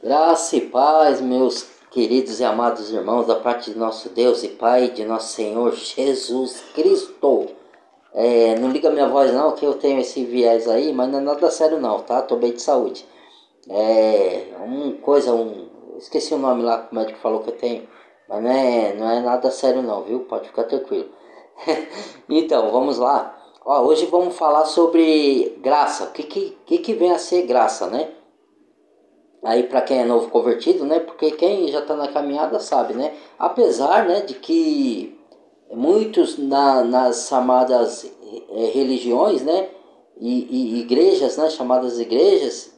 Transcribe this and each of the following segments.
Graça e paz, meus queridos e amados irmãos, da parte de nosso Deus e Pai, de nosso Senhor Jesus Cristo. Não liga minha voz não, que eu tenho esse viés aí, mas não é nada sério não, tá? Tô bem de saúde. Esqueci o nome lá que o médico falou que eu tenho, mas não é nada sério não, viu? Pode ficar tranquilo. Então, vamos lá. Hoje vamos falar sobre graça. O que vem a ser graça, né? Aí para quem é novo convertido, né? Porque quem já está na caminhada sabe, né? Apesar, né, de que muitos nas chamadas religiões, né, e igrejas, né, chamadas igrejas,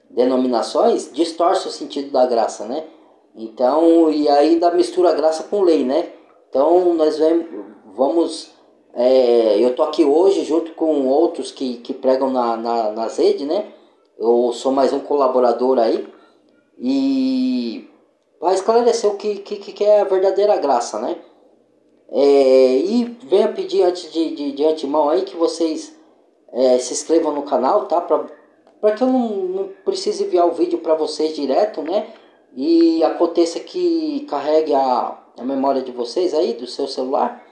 denominações, distorce o sentido da graça, né? Então, e ainda mistura a graça com lei, né? Então, vamos... eu tô aqui hoje junto com outros que pregam nas redes, né? Eu sou mais um colaborador aí. E para esclarecer o que é a verdadeira graça, né? E venha pedir antes de antemão aí que vocês se inscrevam no canal, tá? Para que eu não precise enviar o vídeo para vocês direto, né? E aconteça que carregue a memória de vocês aí, do seu celular.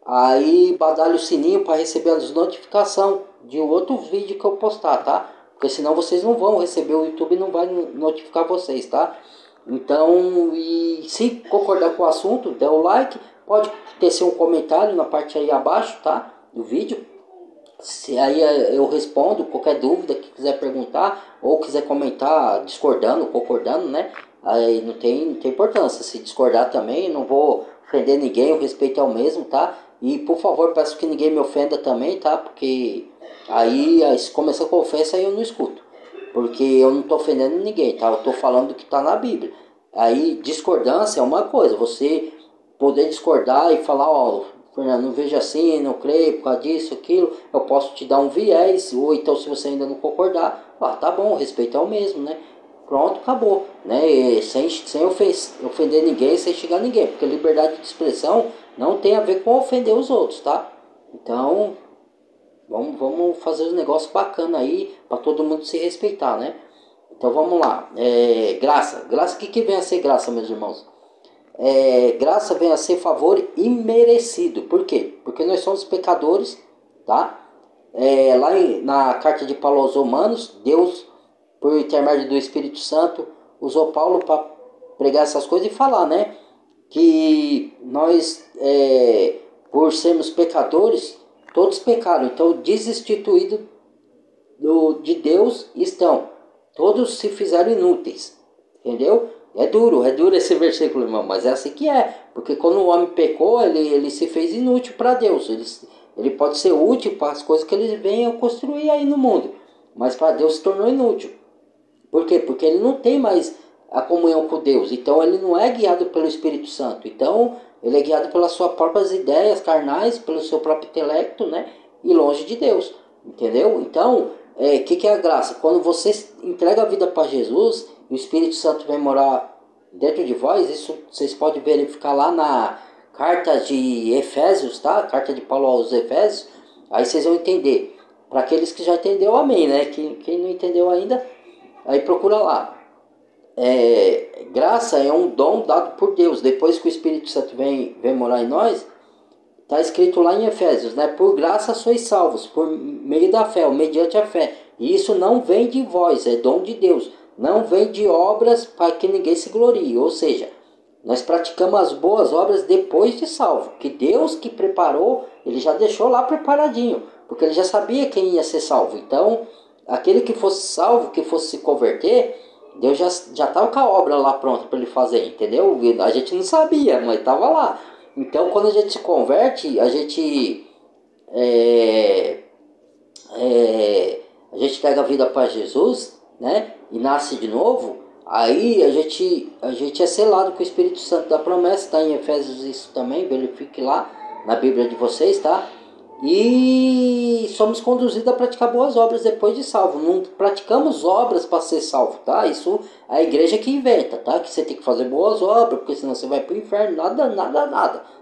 Aí badalhe o sininho para receber as notificações de outro vídeo que eu postar, tá? Porque senão vocês não vão receber, o YouTube não vai notificar vocês, tá? Então, e se concordar com o assunto, dê o like, pode tecer um comentário na parte aí abaixo, tá? Do vídeo. Se aí eu respondo qualquer dúvida que quiser perguntar ou quiser comentar discordando, concordando, né? Aí não tem importância. Se discordar também, não vou ofender ninguém, o respeito é o mesmo, tá? E por favor, peço que ninguém me ofenda também, tá? Porque aí se começar com ofensa aí eu não escuto. Porque eu não tô ofendendo ninguém, tá? Eu tô falando do que tá na Bíblia. Aí discordância é uma coisa, você poder discordar e falar, ó, Fernando, não vejo assim, não creio por causa disso, aquilo, eu posso te dar um viés, ou então se você ainda não concordar, tá bom, o respeito é o mesmo, né? Pronto, acabou, né? E sem ofender ninguém, sem xingar ninguém, porque liberdade de expressão não tem a ver com ofender os outros, tá? Então, vamos fazer um negócio bacana aí, para todo mundo se respeitar, né? Então vamos lá, graça, o que vem a ser graça, meus irmãos? Graça vem a ser favor imerecido. Por quê? Porque nós somos pecadores, tá? Na carta de Paulo aos Romanos, Deus, por intermédio do Espírito Santo, usou Paulo para pregar essas coisas e falar, né? Que nós, por sermos pecadores, todos pecaram. Então, desinstituídos de Deus estão. Todos se fizeram inúteis. Entendeu? É duro esse versículo, irmão, mas é assim que é. Porque quando o homem pecou, ele se fez inútil para Deus. Ele pode ser útil para as coisas que ele venha construir aí no mundo. Mas para Deus se tornou inútil. Por quê? Porque ele não tem mais a comunhão com Deus. Então ele não é guiado pelo Espírito Santo. Então ele é guiado pelas suas próprias ideias carnais, pelo seu próprio intelecto, né? E longe de Deus. Entendeu? Então, que é a graça? Quando você entrega a vida para Jesus, o Espírito Santo vem morar dentro de vós, isso vocês podem verificar lá na carta de Efésios, tá? Carta de Paulo aos Efésios, aí vocês vão entender. Para aqueles que já entenderam, amém, né? Quem não entendeu ainda, aí procura lá. Graça é um dom dado por Deus. Depois que o Espírito Santo vem morar em nós, está escrito lá em Efésios, né? Por graça sois salvos, por meio da fé, ou mediante a fé. E isso não vem de vós, é dom de Deus. Não vem de obras para que ninguém se glorie. Ou seja, nós praticamos as boas obras depois de salvo. Que Deus que preparou, ele já deixou lá preparadinho. Porque ele já sabia quem ia ser salvo. Então, aquele que fosse salvo, que fosse se converter, Deus já estava com a obra lá pronta para ele fazer, entendeu? A gente não sabia, mas estava lá. Então, quando a gente se converte, é, a gente pega a vida para Jesus, né? E nasce de novo. Aí a gente é selado com o Espírito Santo da promessa. Está em Efésios isso também, verifique lá na Bíblia de vocês, tá? E somos conduzidos a praticar boas obras depois de salvo. Não praticamos obras para ser salvo, tá? Isso é a igreja que inventa, tá? Que você tem que fazer boas obras, porque senão você vai para o inferno.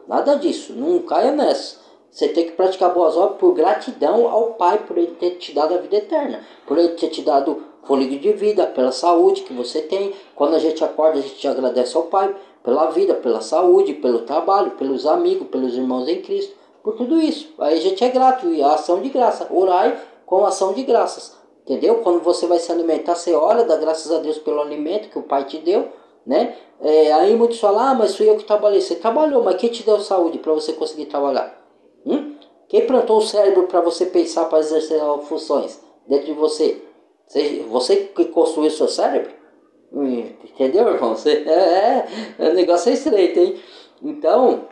Nada disso. Não caia nessa. Você tem que praticar boas obras por gratidão ao Pai, por Ele ter te dado a vida eterna. Por Ele ter te dado fôlego de vida, pela saúde que você tem. Quando a gente acorda, a gente agradece ao Pai pela vida, pela saúde, pelo trabalho, pelos amigos, pelos irmãos em Cristo, por tudo isso. Aí a gente é grato, e a ação de graça. Orai com ação de graças. Entendeu? Quando você vai se alimentar, você ora, dá graças a Deus pelo alimento que o Pai te deu, né? Aí muitos falam, mas fui eu que trabalhei. Você trabalhou, mas quem te deu saúde para você conseguir trabalhar? Quem plantou o cérebro para você pensar, para exercer funções dentro de você? Você que construiu o seu cérebro? Entendeu, irmão? O negócio é estreito, hein? Então,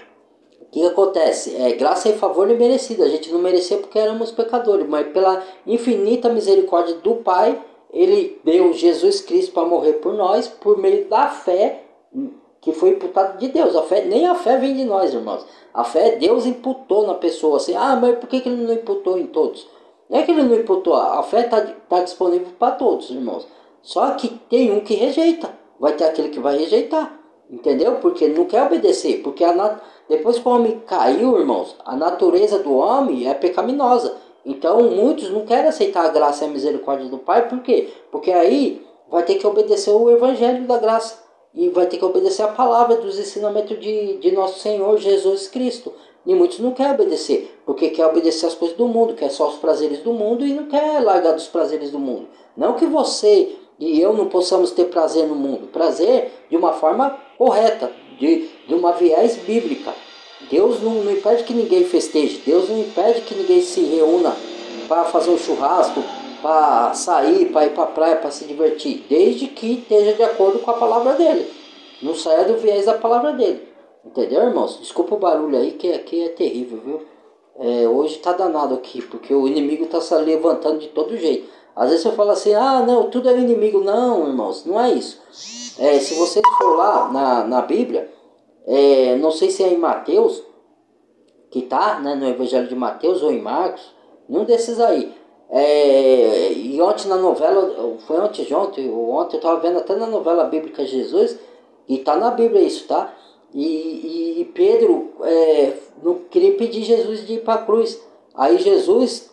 o que acontece? Graça e favor imerecido. A gente não merecia porque éramos pecadores, mas pela infinita misericórdia do Pai, Ele deu Jesus Cristo para morrer por nós, por meio da fé que foi imputado de Deus. Nem a fé vem de nós, irmãos. A fé Deus imputou na pessoa. Assim, mas por que Ele não imputou em todos? Não é que Ele não imputou. A fé está disponível para todos, irmãos. Só que tem um que rejeita. Vai ter aquele que vai rejeitar. Entendeu? Porque não quer obedecer. Porque depois que o homem caiu, irmãos, a natureza do homem é pecaminosa. Então muitos não querem aceitar a graça e a misericórdia do Pai. Por quê? Porque aí vai ter que obedecer o evangelho da graça. E vai ter que obedecer a palavra dos ensinamentos de nosso Senhor Jesus Cristo. E muitos não querem obedecer. Porque quer obedecer as coisas do mundo. Quer só os prazeres do mundo e não quer largar dos prazeres do mundo. Não que você e eu não possamos ter prazer no mundo. Prazer de uma forma correta, de uma viés bíblica. Deus não impede que ninguém festeje. Deus não impede que ninguém se reúna para fazer um churrasco, para sair, para ir para a praia, para se divertir. Desde que esteja de acordo com a palavra dele. Não saia do viés da palavra dele. Entendeu, irmãos? Desculpa o barulho aí, que aqui é terrível, viu? Hoje tá danado aqui, porque o inimigo tá se levantando de todo jeito. Às vezes eu falo assim, não, tudo é inimigo. Não, irmãos, não é isso. Se você for lá na Bíblia, não sei se é em Mateus, que tá, né, no Evangelho de Mateus ou em Marcos, num desses aí. E ontem na novela, foi ontem eu estava vendo até na novela bíblica Jesus, e tá na Bíblia isso, tá? E Pedro não queria pedir Jesus de ir para a cruz. Aí Jesus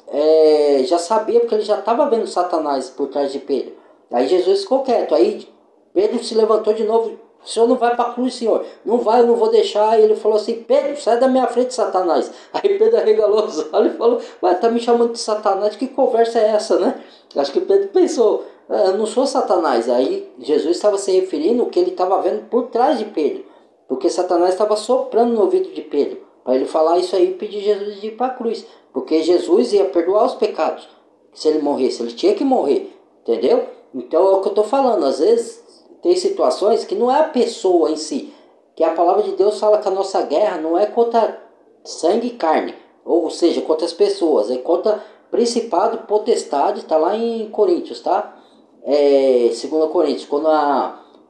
já sabia, porque ele já estava vendo Satanás por trás de Pedro. Aí Jesus ficou quieto. Aí Pedro se levantou de novo. O senhor não vai para a cruz, senhor. Não vai, eu não vou deixar. E ele falou assim, Pedro, sai da minha frente, Satanás. Aí Pedro arregalou os olhos e falou, tá me chamando de Satanás? Que conversa é essa, né? Acho que Pedro pensou, eu não sou Satanás. Aí Jesus estava se referindo ao que ele estava vendo por trás de Pedro. Porque Satanás estava soprando no ouvido de Pedro. Para ele falar isso aí e pedir Jesus de ir para a cruz. Porque Jesus ia perdoar os pecados. Se ele morresse, ele tinha que morrer. Entendeu? Então é o que eu estou falando. Às vezes tem situações que não é a pessoa em si. Que a palavra de Deus fala que a nossa guerra não é contra sangue e carne. Ou seja, contra as pessoas. É contra principado, potestade. Está lá em Coríntios, tá? 2 Coríntios.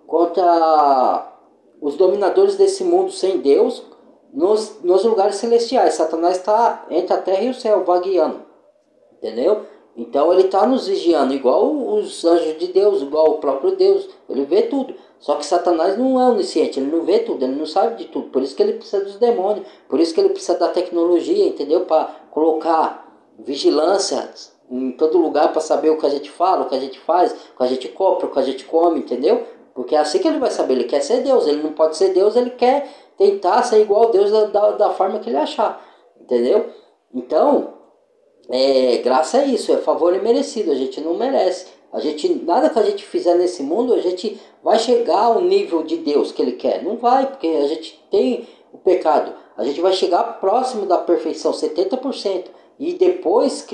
Contra os dominadores desse mundo sem Deus, nos lugares celestiais. Satanás está entre a terra e o céu, vagueando. Entendeu? Então ele está nos vigiando, igual os anjos de Deus, igual o próprio Deus. Ele vê tudo. Só que Satanás não é onisciente, ele não vê tudo, ele não sabe de tudo. Por isso que ele precisa dos demônios, por isso que ele precisa da tecnologia, entendeu? Para colocar vigilância em todo lugar para saber o que a gente fala, o que a gente faz, o que a gente compra, o que a gente come, entendeu? Porque é assim que ele vai saber. Ele quer ser Deus, ele não pode ser Deus, ele quer tentar ser igual a Deus da forma que ele achar, entendeu? Então, graça é isso, é favor imerecido, a gente não merece. Nada que a gente fizer nesse mundo, a gente vai chegar ao nível de Deus que ele quer. Não vai, porque a gente tem o pecado. A gente vai chegar próximo da perfeição, 70%. E depois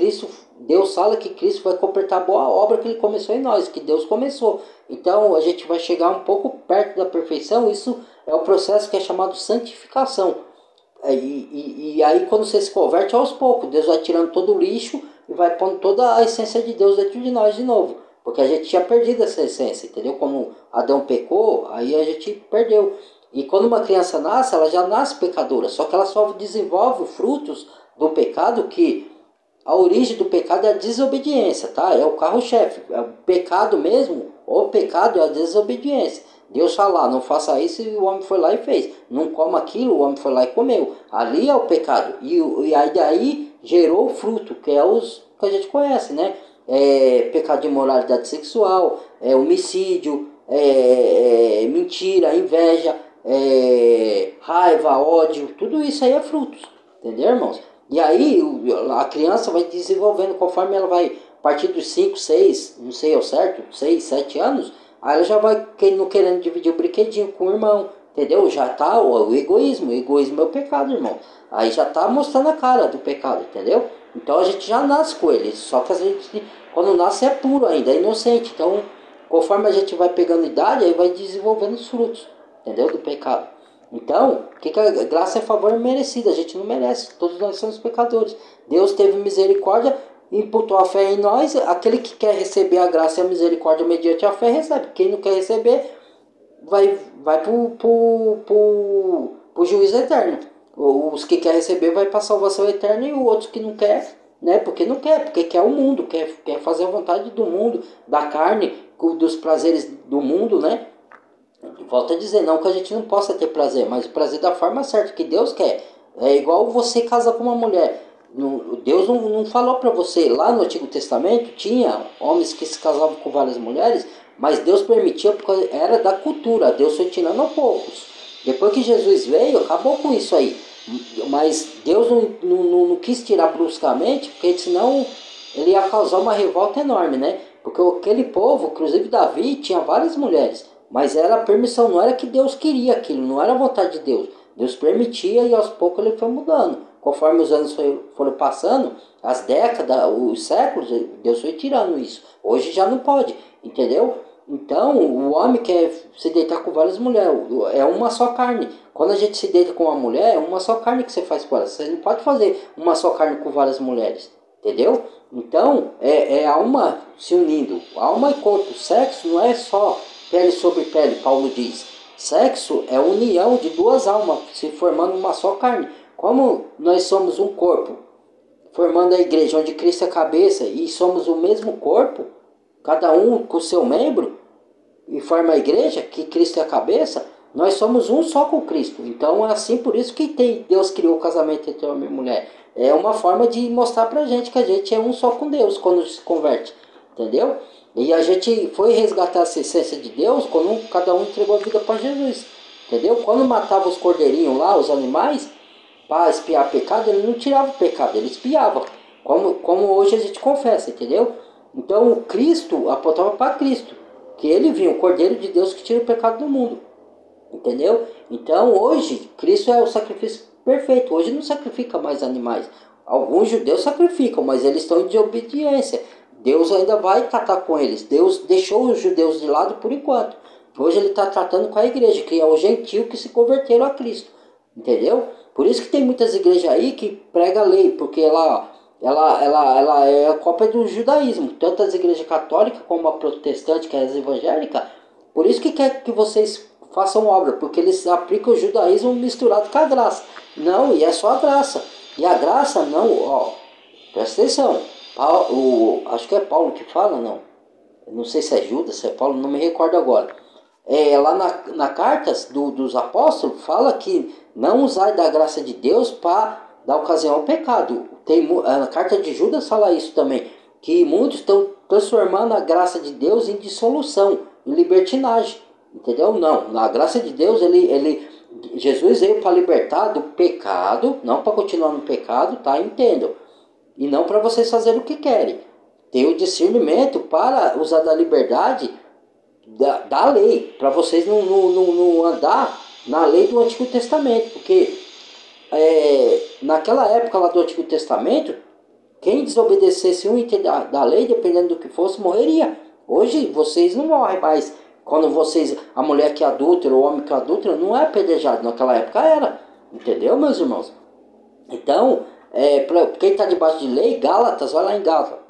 Deus fala que Cristo vai completar a boa obra que ele começou em nós, que Deus começou. Então a gente vai chegar um pouco perto da perfeição. Isso é o processo que é chamado santificação. E aí quando você se converte aos poucos, Deus vai tirando todo o lixo e vai pondo toda a essência de Deus dentro de nós de novo. Porque a gente tinha perdido essa essência, entendeu? Como Adão pecou, aí a gente perdeu. E quando uma criança nasce, ela já nasce pecadora. Só que ela só desenvolve frutos do pecado, que a origem do pecado é a desobediência, tá? É o carro-chefe. É o pecado mesmo, o pecado é a desobediência. Deus fala, não faça isso, e o homem foi lá e fez. Não coma aquilo, o homem foi lá e comeu. Ali é o pecado. E aí daí gerou o fruto, que é os que a gente conhece, né? pecado de imoralidade sexual, homicídio, mentira, inveja, raiva, ódio, tudo isso aí é frutos, entendeu, irmãos? E aí a criança vai desenvolvendo conforme ela vai, a partir dos 5, 6, não sei ao certo, 6, 7 anos, aí ela já vai querendo dividir o brinquedinho com o irmão, entendeu? Já tá o egoísmo é o pecado, irmão. Aí já tá mostrando a cara do pecado, entendeu? Então a gente já nasce com ele, só que a gente, quando nasce, é puro ainda, é inocente. Então, conforme a gente vai pegando idade, aí vai desenvolvendo os frutos, entendeu? Do pecado. Então, que a graça é favor merecido, a gente não merece, todos nós somos pecadores. Deus teve misericórdia, imputou a fé em nós, aquele que quer receber a graça e a misericórdia mediante a fé, recebe. Quem não quer receber, vai pro juízo eterno. Os que quer receber vai para a salvação eterna, e os outros que não quer, né? Porque não quer, porque quer o mundo, quer fazer a vontade do mundo, da carne, dos prazeres do mundo, né? Volto a dizer, não que a gente não possa ter prazer, mas o prazer da forma certa, que Deus quer. É igual você casar com uma mulher. Deus não falou para você, lá no Antigo Testamento tinha homens que se casavam com várias mulheres, mas Deus permitia porque era da cultura, Deus foi tirando aos poucos. Depois que Jesus veio, acabou com isso aí. Mas Deus não quis tirar bruscamente, porque senão ele ia causar uma revolta enorme, né? Porque aquele povo, inclusive Davi, tinha várias mulheres, mas era a permissão, não era que Deus queria aquilo, não era a vontade de Deus. Deus permitia e aos poucos ele foi mudando. Conforme os anos foram passando, as décadas, os séculos, Deus foi tirando isso. Hoje já não pode, entendeu? Então, o homem quer se deitar com várias mulheres, é uma só carne. Quando a gente se deita com uma mulher, é uma só carne que você faz com ela. Você não pode fazer uma só carne com várias mulheres, entendeu? Então, é alma se unindo, alma e corpo. Sexo não é só pele sobre pele, Paulo diz. Sexo é união de duas almas, se formando uma só carne. Como nós somos um corpo, formando a igreja, onde Cristo é a cabeça, e somos o mesmo corpo, cada um com o seu membro, e forma a igreja, que Cristo é a cabeça, nós somos um só com Cristo. Então é assim, por isso que Deus criou o casamento entre homem e mulher. É uma forma de mostrar pra gente que a gente é um só com Deus quando se converte, entendeu? E a gente foi resgatar essa essência de Deus quando cada um entregou a vida para Jesus, entendeu? Quando matava os cordeirinhos lá, os animais, para espiar pecado, ele não tirava o pecado, ele espiava, como hoje a gente confessa, entendeu? Então o Cristo apontava para Cristo, que ele vinha, o Cordeiro de Deus que tira o pecado do mundo, entendeu? Então hoje Cristo é o sacrifício perfeito. Hoje não sacrifica mais animais. Alguns judeus sacrificam, mas eles estão em desobediência. Deus ainda vai tratar com eles. Deus deixou os judeus de lado por enquanto. Hoje ele está tratando com a igreja, que é o gentio que se converteram a Cristo, entendeu? Por isso que tem muitas igrejas aí que pregam a lei, porque ela é a cópia do judaísmo, tanto as igrejas católicas como a protestante, que é as evangélicas. Por isso que quer que vocês façam obra, porque eles aplicam o judaísmo misturado com a graça. Não, e é só a graça. E a graça não, ó, presta atenção. Acho que é Paulo que fala, não. Eu não sei se é Judas, se é Paulo, não me recordo agora. Lá na cartas dos apóstolos, fala que não usar da graça de Deus para dar ocasião ao pecado. A carta de Judas fala isso também, que muitos estão transformando a graça de Deus em dissolução, em libertinagem, entendeu? Não, na graça de Deus, Jesus veio para libertar do pecado, não para continuar no pecado, tá? Entendam. E não para vocês fazerem o que querem. Tem o discernimento para usar da liberdade da lei, para vocês não andar na lei do Antigo Testamento, porque naquela época lá do Antigo Testamento, quem desobedecesse um item da lei, dependendo do que fosse, morreria. Hoje vocês não morrem mais. Quando a mulher que adultera, o homem que adultera, não é apedrejado. Naquela época era, entendeu, meus irmãos? Então, para quem está debaixo de lei, Gálatas, vai lá em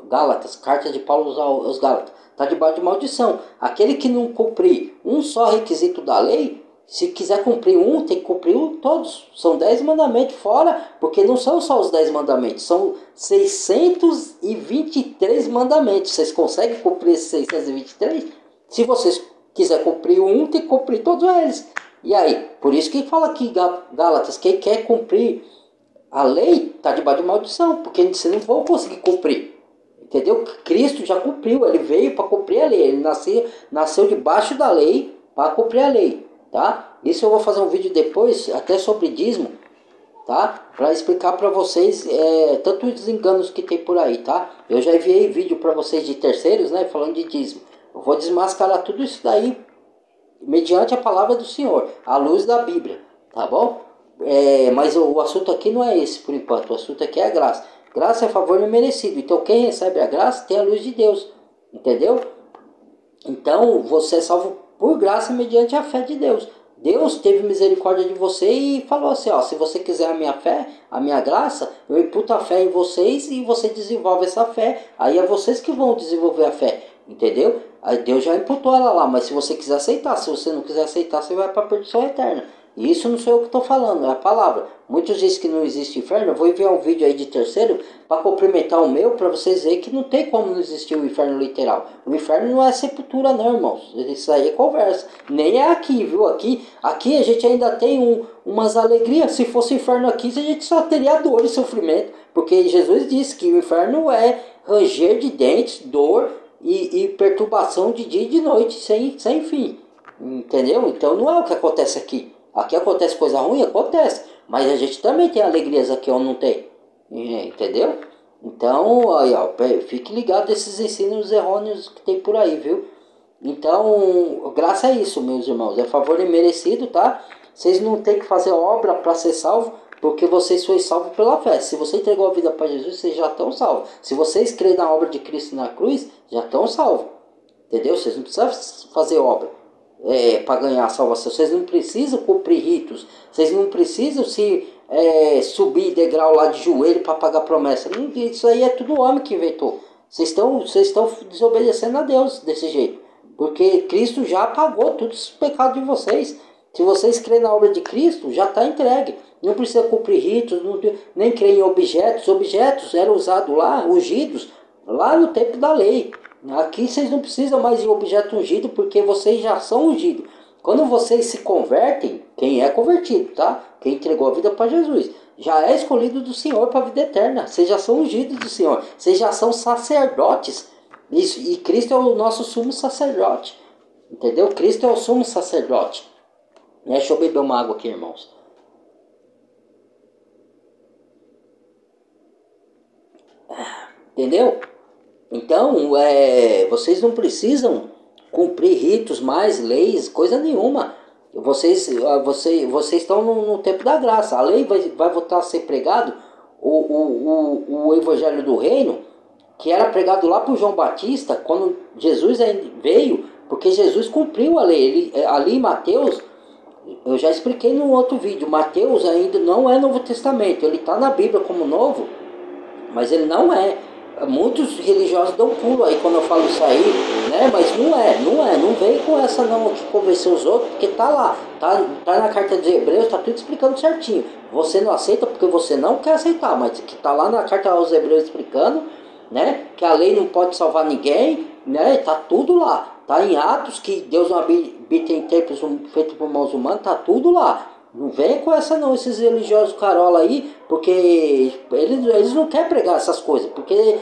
Gálatas, carta de Paulo aos Gálatas, está debaixo de maldição. Aquele que não cumprir um só requisito da lei, se quiser cumprir um, tem que cumprir todos. São 10 mandamentos fora, porque não são só os 10 mandamentos, são 623 mandamentos. Vocês conseguem cumprir esses 623? Se vocês quiser cumprir um, tem que cumprir todos eles. E aí, por isso que fala aqui Gálatas, quem quer cumprir a lei está debaixo de maldição, porque você não vai conseguir cumprir. Entendeu? Cristo já cumpriu, ele veio para cumprir a lei, ele nasceu debaixo da lei para cumprir a lei, tá? Isso eu vou fazer um vídeo depois, até sobre dízimo, tá? Para explicar para vocês tantos enganos que tem por aí, tá? Eu já enviei vídeo para vocês de terceiros, né? Falando de dízimo. Eu vou desmascarar tudo isso daí mediante a palavra do Senhor, à luz da Bíblia, tá bom? Mas o assunto aqui não é esse por enquanto, o assunto aqui é a graça. Graça é favor imerecido, então quem recebe a graça tem a luz de Deus, entendeu? Então você é salvo por graça mediante a fé de Deus. Deus teve misericórdia de você e falou assim, ó, se você quiser a minha fé, a minha graça, eu imputo a fé em vocês e você desenvolve essa fé. Aí é vocês que vão desenvolver a fé, entendeu? Aí Deus já imputou ela lá, mas se você quiser aceitar, se você não quiser aceitar, você vai para a perdição eterna. E isso não sou eu que estou falando, é a palavra. Muitos dizem que não existe inferno. Eu vou enviar um vídeo aí de terceiro para complementar o meu, para vocês verem que não tem como não existir o inferno literal. O inferno não é sepultura não, irmãos. Isso aí é conversa. Nem é aqui, viu? Aqui a gente ainda tem umas alegrias. Se fosse inferno aqui, a gente só teria dor e sofrimento. Porque Jesus disse que o inferno é ranger de dentes, dor e perturbação de dia e de noite, sem fim. Entendeu? Então não é o que acontece aqui. Aqui acontece coisa ruim? Acontece. Mas a gente também tem alegrias aqui ou não tem. Entendeu? Então, aí, ó, fique ligado desses ensinos errôneos que tem por aí, viu? Então, graça é isso, meus irmãos. É favor imerecido, tá? Vocês não tem que fazer obra para ser salvo, porque vocês foram salvos pela fé. Se você entregou a vida para Jesus, vocês já estão salvos. Se vocês creem na obra de Cristo na cruz, já estão salvos. Entendeu? Vocês não precisam fazer obra para ganhar a salvação. Vocês não precisam cumprir ritos. Vocês não precisam subir degrau lá de joelho para pagar promessa. Isso aí é tudo homem que inventou. Vocês estão desobedecendo a Deus desse jeito. Porque Cristo já pagou todos os pecados de vocês. Se vocês crêem na obra de Cristo, já está entregue. Não precisa cumprir ritos, nem crer em objetos. Objetos eram usados lá, ungidos, lá no tempo da lei. Aqui vocês não precisam mais de objeto ungido, porque vocês já são ungidos. Quando vocês se convertem, quem é convertido, tá? Quem entregou a vida para Jesus, já é escolhido do Senhor para a vida eterna. Vocês já são ungidos do Senhor. Vocês já são sacerdotes. Isso, e Cristo é o nosso sumo sacerdote. Entendeu? Cristo é o sumo sacerdote. Deixa eu beber uma água aqui, irmãos. Entendeu? Então, vocês não precisam cumprir ritos mais, leis, coisa nenhuma. Vocês estão no tempo da graça. A lei vai voltar a ser pregado, o evangelho do reino, que era pregado lá por João Batista, quando Jesus veio, porque Jesus cumpriu a lei. Ali em Mateus, eu já expliquei num outro vídeo, Mateus ainda não é Novo Testamento. Ele está na Bíblia como novo, mas ele não é. Muitos religiosos dão pulo aí quando eu falo isso aí, né? Mas não vem com essa não de convencer os outros, porque tá lá, tá na carta dos Hebreus, tá tudo explicando certinho. Você não aceita porque você não quer aceitar, mas que tá lá na carta aos Hebreus explicando, né? Que a lei não pode salvar ninguém, né? Tá tudo lá, tá em Atos que Deus não habita em templos feitos por mãos humanas, tá tudo lá. Não vem com essa não, esses religiosos carola aí, porque eles não querem pregar essas coisas, porque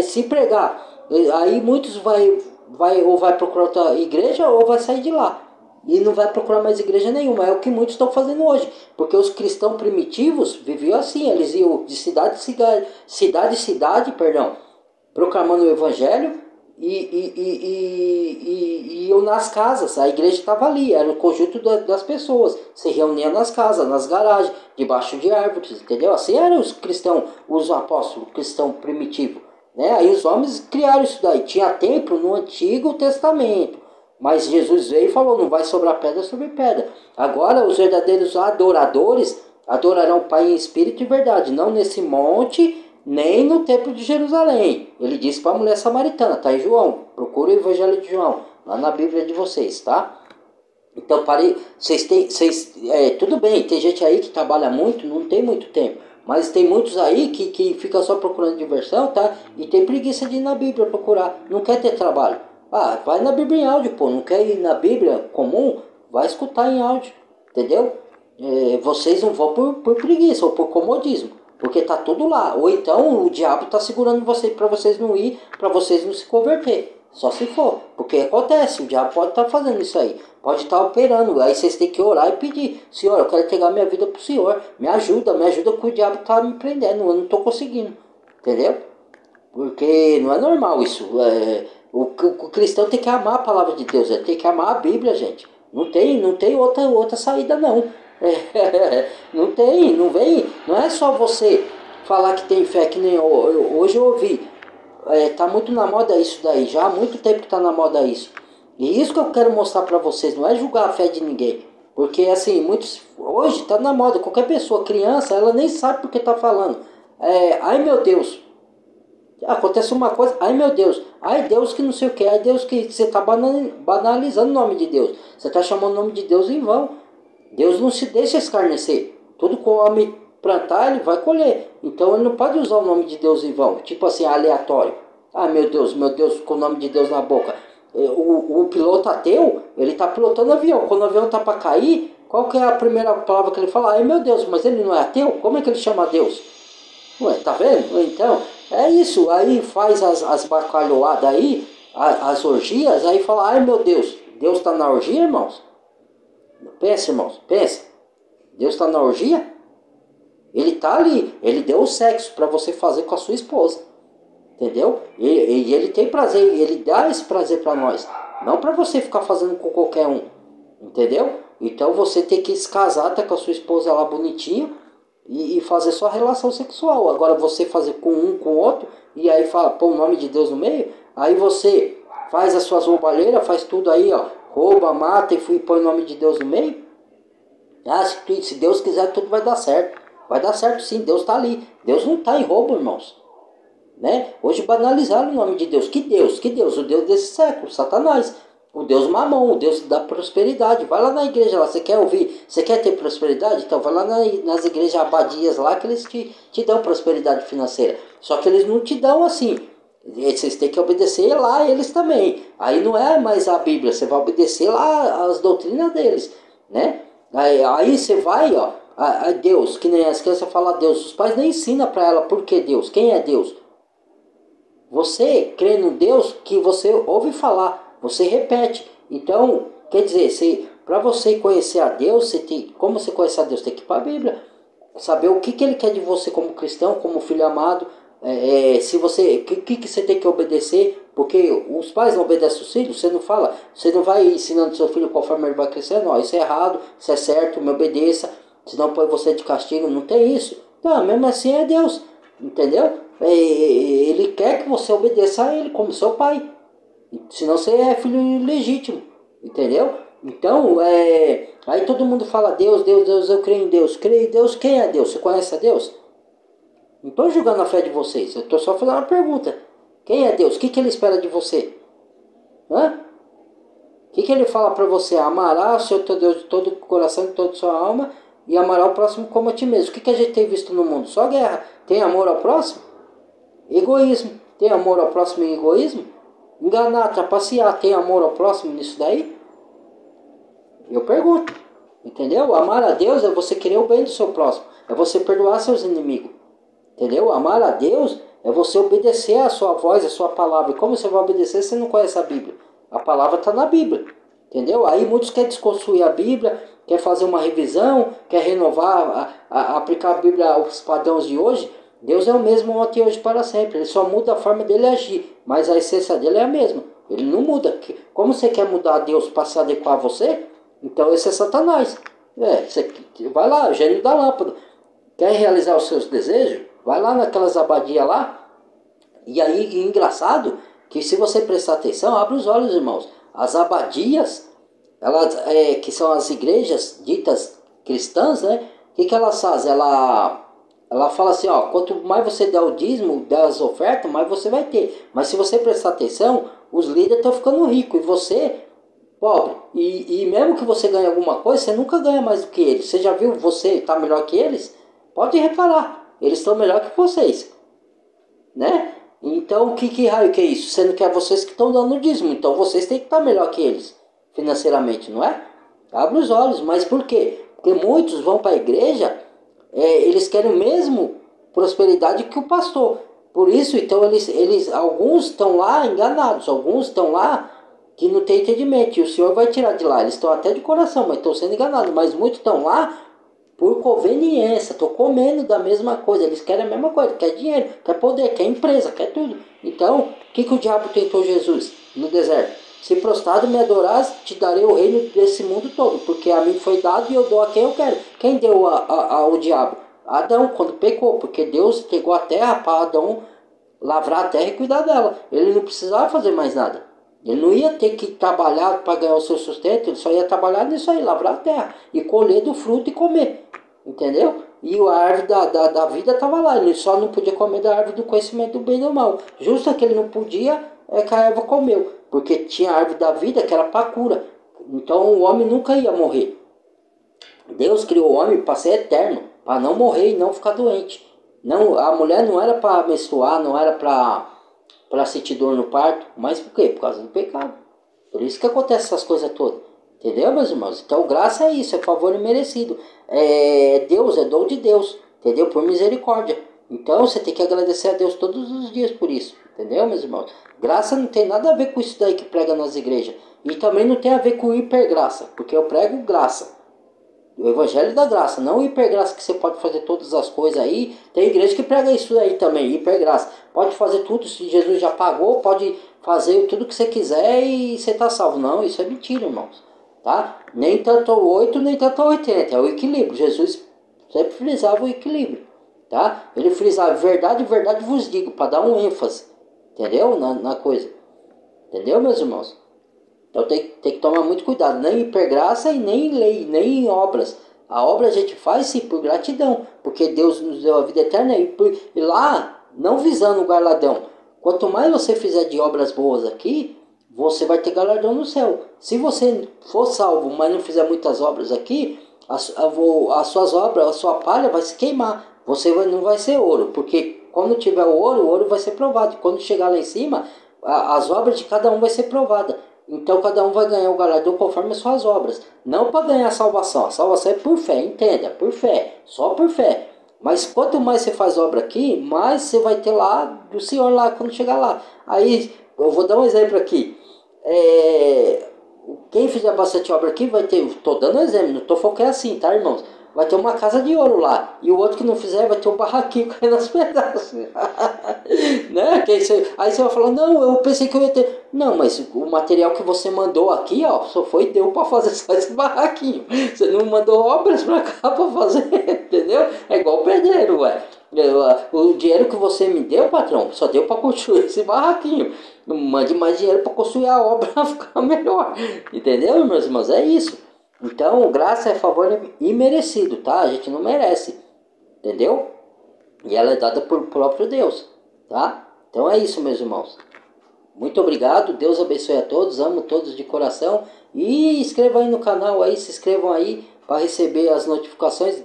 se pregar, aí muitos vai procurar outra igreja ou vai sair de lá. E não vai procurar mais igreja nenhuma, é o que muitos estão fazendo hoje. Porque os cristãos primitivos viviam assim, eles iam de cidade em cidade, proclamando o evangelho, e iam nas casas. A igreja estava ali, era o conjunto das pessoas, se reuniam nas casas, nas garagens, debaixo de árvores, entendeu? Assim eram os cristãos, os apóstolos, cristão primitivo, né? Aí os homens criaram isso daí. Tinha templo no Antigo Testamento, mas Jesus veio e falou, não vai sobrar pedra sobre pedra. Agora os verdadeiros adoradores adorarão o Pai em espírito e verdade, não nesse monte, nem no templo de Jerusalém. Ele disse para a mulher samaritana, tá em João, procura o evangelho de João, lá na Bíblia de vocês, tá? Então, tudo bem, tem gente aí que trabalha muito, não tem muito tempo, mas tem muitos aí que ficam só procurando diversão, tá? E tem preguiça de ir na Bíblia procurar, não quer ter trabalho. Ah, vai na Bíblia em áudio, pô, não quer ir na Bíblia comum? Vai escutar em áudio, entendeu? Vocês não vão por preguiça ou por comodismo. porque tá tudo lá. Ou então o diabo tá segurando você para vocês não ir, para vocês não se converter. Só se for, porque acontece, o diabo pode estar fazendo isso aí, pode estar operando. Aí vocês têm que orar e pedir: Senhor, eu quero entregar minha vida pro Senhor, me ajuda que o diabo tá me prendendo, eu não tô conseguindo, entendeu? Porque não é normal isso. O cristão tem que amar a palavra de Deus, ele tem que amar a Bíblia, gente. Não tem outra saída, não. Não tem, não vem. Não é só você falar que tem fé, que nem hoje eu ouvi. Tá muito na moda isso daí, já há muito tempo que tá na moda isso. E isso que eu quero mostrar pra vocês, não é julgar a fé de ninguém. Porque assim, muitos. Hoje tá na moda, qualquer pessoa, criança, ela nem sabe porque tá falando. Ai meu Deus. Acontece uma coisa, ai meu Deus, ai Deus que não sei o que, ai Deus que você está banalizando o nome de Deus, você está chamando o nome de Deus em vão. Deus não se deixa escarnecer, tudo que o homem plantar ele vai colher, então ele não pode usar o nome de Deus em vão, tipo assim, aleatório. Ah meu Deus, com o nome de Deus na boca. O piloto ateu, ele está pilotando avião, quando o avião está para cair, qual que é a primeira palavra que ele fala? Ai meu Deus, mas ele não é ateu? Como é que ele chama Deus? Ué, tá vendo? Então, é isso. Aí faz as bacalhoadas aí, as orgias, aí fala: ai meu Deus, Deus está na orgia, irmãos? Pensa, irmãos, pensa. Deus está na orgia? Ele está ali, ele deu o sexo para você fazer com a sua esposa. Entendeu? E ele tem prazer, ele dá esse prazer para nós. Não para você ficar fazendo com qualquer um. Entendeu? Então você tem que se casar, tá com a sua esposa lá bonitinho e fazer sua relação sexual. Agora você fazer com um, com o outro, e aí fala, pô, o nome de Deus no meio, aí você faz as suas roubalheiras, faz tudo aí, ó, rouba, mata e põe o nome de Deus no meio. Ah, se Deus quiser, tudo vai dar certo. Vai dar certo sim, Deus está ali. Deus não está em roubo, irmãos. Né? Hoje banalizaram o nome de Deus. Que Deus? Que Deus? O Deus desse século, Satanás. O Deus mamão, o Deus da prosperidade. Vai lá na igreja lá, você quer ouvir? Você quer ter prosperidade? Então vai lá nas igrejas abadias lá que eles te dão prosperidade financeira. Só que eles não te dão assim. Vocês têm que obedecer lá eles também. Aí não é mais a Bíblia, você vai obedecer lá as doutrinas deles. Né? Aí você vai, ó, a Deus, que nem as crianças falam a Deus. Os pais nem ensinam para ela por que Deus, quem é Deus. Você crê no Deus que você ouve falar, você repete. Então, quer dizer, para você conhecer a Deus, como você conhece a Deus? Tem que ir para a Bíblia. Saber o que ele quer de você como cristão, como filho amado. Se você, o que você tem que obedecer. Porque os pais não obedecem os filhos, você não fala, você não vai ensinando seu filho conforme ele vai crescendo. Ó, isso é errado, isso é certo, me obedeça, senão põe você de castigo. Não tem isso. Não, mesmo assim é Deus, entendeu? Ele quer que você obedeça a ele como seu pai. Senão você é filho ilegítimo. Entendeu? Então, aí todo mundo fala Deus, Deus, Deus, eu creio em Deus. Creio em Deus, quem é Deus? Você conhece a Deus? Não estou julgando a fé de vocês. Eu estou só fazendo uma pergunta. Quem é Deus? O que ele espera de você? Hã? O que ele fala para você? Amará o seu Deus de todo o coração, de toda a sua alma e amará o próximo como a ti mesmo. O que a gente tem visto no mundo? Só guerra. Tem amor ao próximo? Egoísmo. Tem amor ao próximo e egoísmo? Enganar, trapacear. Tem amor ao próximo nisso daí? Eu pergunto. Entendeu? Amar a Deus é você querer o bem do seu próximo. É você perdoar seus inimigos. Entendeu? Amar a Deus é você obedecer a sua voz, a sua palavra. E como você vai obedecer se você não conhece a Bíblia? A palavra está na Bíblia. Entendeu? Aí muitos querem desconstruir a Bíblia, quer fazer uma revisão, quer renovar, aplicar a Bíblia aos padrões de hoje. Deus é o mesmo ontem, hoje, para sempre. Ele só muda a forma dele agir, mas a essência dele é a mesma. Ele não muda. Como você quer mudar Deus para se adequar a você? Então esse é Satanás. Você vai lá, gênio da lâmpada. Quer realizar os seus desejos? Vai lá naquelas abadias lá. E aí, engraçado, que se você prestar atenção, abre os olhos, irmãos. As abadias, elas, que são as igrejas ditas cristãs, né? O que elas fazem? Ela fala assim, ó, quanto mais você der o dízimo, der as ofertas, mais você vai ter. Mas se você prestar atenção, os líderes estão ficando ricos e você, pobre. E mesmo que você ganhe alguma coisa, você nunca ganha mais do que eles. Você já viu você está melhor que eles? Pode reparar, eles estão melhor que vocês, né? Então, que raio que é isso? Sendo que é vocês que estão dando o dízimo. Então, vocês têm que estar melhor que eles, financeiramente, não é? Abre os olhos. Mas por quê? Porque muitos vão para a igreja, eles querem mesmo prosperidade que o pastor. Por isso, então, alguns estão lá enganados, alguns estão lá que não tem entendimento, e o Senhor vai tirar de lá. Eles estão até de coração, mas estão sendo enganados, mas muitos estão lá por conveniência, estão comendo da mesma coisa, eles querem a mesma coisa, quer dinheiro, quer poder, quer empresa, quer tudo. Então, o que o diabo tentou Jesus no deserto? Se prostrado me adorares, te darei o reino desse mundo todo, porque a mim foi dado e eu dou a quem eu quero. Quem deu ao diabo? Adão, quando pecou, porque Deus pegou a terra para Adão lavrar a terra e cuidar dela. Ele não precisava fazer mais nada. Ele não ia ter que trabalhar para ganhar o seu sustento, ele só ia trabalhar nisso aí, lavrar a terra e colher do fruto e comer. Entendeu? E a árvore da vida estava lá, ele só não podia comer da árvore do conhecimento do bem e do mal. Justo que ele não podia, é que a Eva comeu, porque tinha a árvore da vida que era para cura. Então o homem nunca ia morrer. Deus criou o homem para ser eterno, para não morrer e não ficar doente. Não, a mulher não era para menstruar, não era para sentir dor no parto, mas por quê? Por causa do pecado. Por isso que acontece essas coisas todas. Entendeu, meus irmãos? Então, graça é isso, é favor imerecido. É Deus, é dom de Deus. Entendeu? Por misericórdia. Então, você tem que agradecer a Deus todos os dias por isso. Entendeu, meus irmãos? Graça não tem nada a ver com isso daí que prega nas igrejas. E também não tem a ver com hipergraça, porque eu prego graça. O evangelho da graça, não hipergraça que você pode fazer todas as coisas aí. Tem igreja que prega isso aí também, hipergraça. Pode fazer tudo, se Jesus já pagou, pode fazer tudo que você quiser e você está salvo. Não, isso é mentira, irmãos. Tá? Nem tanto 8, nem tanto 80, é o equilíbrio. Jesus sempre frisava o equilíbrio. Tá? Ele frisava verdade, verdade vos digo, para dar um ênfase. Entendeu? Na coisa. Entendeu, meus irmãos? Então tem que tomar muito cuidado, nem hipergraça e nem lei, nem obras. A obra a gente faz sim por gratidão, porque Deus nos deu a vida eterna e lá, não visando o galardão. Quanto mais você fizer de obras boas aqui, você vai ter galardão no céu. Se você for salvo, mas não fizer muitas obras aqui, as suas obras, a sua palha vai se queimar. Você não vai ser ouro, porque quando tiver o ouro vai ser provado. Quando chegar lá em cima, as obras de cada um vai ser provada. Então cada um vai ganhar o galardão conforme as suas obras. Não para ganhar a salvação. A salvação é por fé, entenda, por fé, só por fé. Mas quanto mais você faz obra aqui, mais você vai ter lá do Senhor lá quando chegar lá. Aí eu vou dar um exemplo aqui. Quem fizer bastante obra aqui vai ter. Estou dando exemplo, não estou falando que é assim, tá, irmãos? Vai ter uma casa de ouro lá. E o outro que não fizer vai ter um barraquinho caindo aos pedaços. Né? Aí você vai falar, não, eu pensei que eu ia ter. Não, mas o material que você mandou aqui, ó, só deu para fazer só esse barraquinho. Você não mandou obras para cá para fazer, entendeu? É igual o pedreiro, ué. O dinheiro que você me deu, patrão, só deu para construir esse barraquinho. Não mande mais dinheiro para construir a obra para ficar melhor. Entendeu, meus irmãos? É isso. Então, graça é favor imerecido, tá? A gente não merece, entendeu? E ela é dada por próprio Deus, tá? Então é isso, meus irmãos. Muito obrigado, Deus abençoe a todos, amo todos de coração. E inscrevam aí no canal, aí, se inscrevam aí para receber as notificações.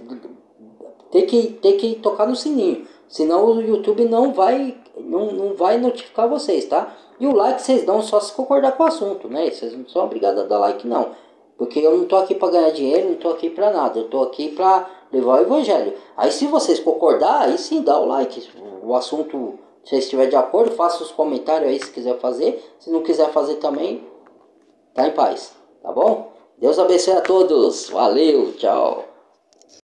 Tem que tocar no sininho, senão o YouTube não vai notificar vocês, tá? E o like vocês dão só se concordar com o assunto, né? Vocês não são obrigados a dar like, não. Porque eu não estou aqui para ganhar dinheiro, não estou aqui para nada. Eu estou aqui para levar o evangelho. Aí se vocês concordar, aí sim dá o like. O assunto, se vocês estiverem de acordo, faça os comentários aí se quiser fazer. Se não quiser fazer também, tá em paz. Tá bom? Deus abençoe a todos. Valeu, tchau.